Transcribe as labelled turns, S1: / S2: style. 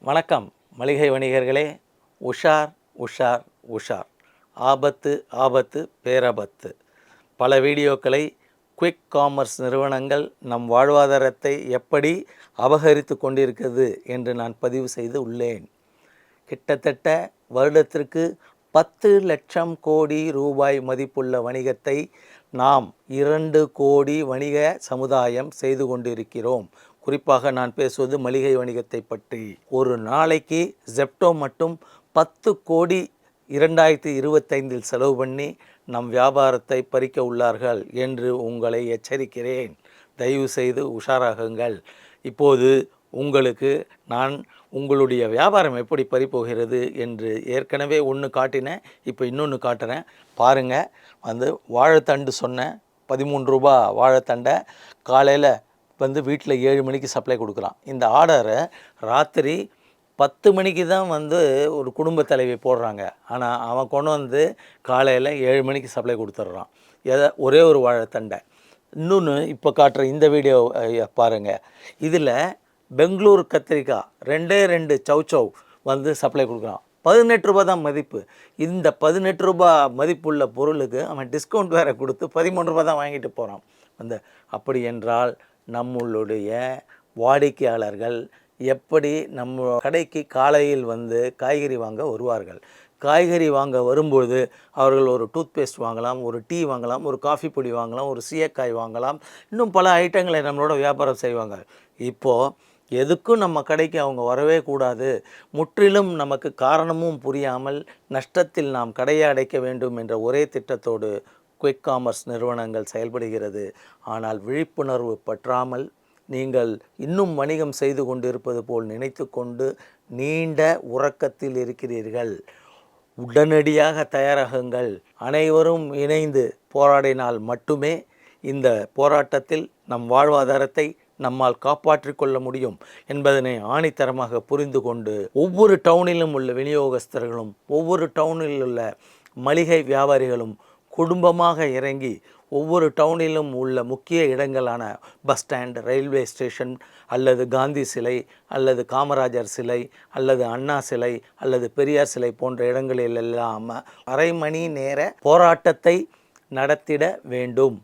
S1: வணக்கம் மளிகை வணிகர்களே. உஷார் உஷார் உஷார், ஆபத்து ஆபத்து பேராபத்து. பல வீடியோக்களை குயிக் காமர்ஸ் நிறுவனங்கள் நம் வாழ்வாதாரத்தை எப்படி அபகரித்து கொண்டிருக்கிறது என்று நான் பதிவு செய்து உள்ளேன். கிட்டத்தட்ட வருடத்திற்கு 10 லட்சம் கோடி ரூபாய் மதிப்புள்ள வணிகத்தை நாம் 2 கோடி வணிக சமுதாயம் செய்து கொண்டிருக்கிறோம். குறிப்பாக நான் பேசுவது மளிகை வணிகத்தை பற்றி. ஒரு நாளைக்கு ஜெப்டோ மட்டும் 10 கோடி 2025 செலவு பண்ணி நம் வியாபாரத்தை பறிக்க உள்ளார்கள் என்று உங்களை எச்சரிக்கிறேன். தயவு செய்து உஷாராகுங்கள். இப்போது உங்களுக்கு நான் உங்களுடைய வியாபாரம் எப்படி பறிப்போகிறது என்று ஏற்கனவே ஒன்று காட்டினேன், இப்போ இன்னொன்று காட்டுறேன் பாருங்கள். வாழைத்தண்டு சொன்னேன், 13 ரூபா வாழைத்தண்டை காலையில் வீட்டில் 7 மணிக்கு சப்ளை கொடுக்குறான். இந்த ஆர்டரை ராத்திரி 10 மணிக்கு தான் ஒரு குடும்ப தலைவி போடுறாங்க. ஆனால் அவன் கொண்டு காலையில் 7 மணிக்கு சப்ளை கொடுத்துட்றான். ஒரே ஒரு வாழைத்தண்டை. இன்னொன்று இப்போ காட்டுற இந்த வீடியோ பாருங்கள். இதில் பெங்களூர் கத்திரிக்காய் 2 சௌச்சவ் சப்ளை கொடுக்குறான். 18 ரூபா தான் மதிப்பு. இந்த 18 ரூபா மதிப்புள்ள பொருளுக்கு அவன் டிஸ்கவுண்ட் வேறு கொடுத்து 13 ரூபா தான் வாங்கிட்டு போகிறான். அப்படி என்றால் நம்மளுடைய வாடிக்கையாளர்கள் எப்படி நம்ம கடைக்கு காலையில் காய்கறி வாங்க வருவார்கள். காய்கறி வாங்க வரும்போது அவர்கள் ஒரு டூத்பேஸ்ட் வாங்கலாம், ஒரு டீ வாங்கலாம், ஒரு காஃபி பொடி வாங்கலாம், ஒரு சீயக்காய் வாங்கலாம், இன்னும் பல ஐட்டங்களை நம்மளோட வியாபாரம் செய்வாங்க. இப்போது எதுக்கும் நம்ம கடைக்கு அவங்க வரவே கூடாது, முற்றிலும் நமக்கு காரணமும் புரியாமல் நஷ்டத்தில் நாம் கடையை அடைக்க வேண்டும் என்ற ஒரே திட்டத்தோடு குயிக் காமர்ஸ் நிறுவனங்கள் செயல்படுகிறது. ஆனால் விழிப்புணர்வு பற்றாமல் நீங்கள் இன்னும் வணிகம் செய்து கொண்டிருப்பது போல் நினைத்து கொண்டு நீண்ட உறக்கத்தில் இருக்கிறீர்கள். உடனடியாக தயாராகுங்கள். அனைவரும் இணைந்து போராடினால் மட்டுமே இந்த போராட்டத்தில் நம் வாழ்வாதாரத்தை நம்மால் காப்பாற்றி கொள்ள முடியும் என்பதனை ஆணித்தரமாக புரிந்து கொண்டு ஒவ்வொரு டவுனிலும் உள்ள விநியோகஸ்தர்களும் ஒவ்வொரு டவுனில் உள்ள மளிகை வியாபாரிகளும் குடும்பமாக இறங்கி ஒவ்வொரு டவுனிலும் உள்ள முக்கிய இடங்களான பஸ் ஸ்டாண்ட், ரயில்வே ஸ்டேஷன், அல்லது காந்தி சிலை, அல்லது காமராஜர் சிலை, அல்லது அண்ணா சிலை, அல்லது பெரியார் சிலை போன்ற இடங்களிலெல்லாம் அரை மணி நேர போராட்டத்தை நடத்திட வேண்டும்.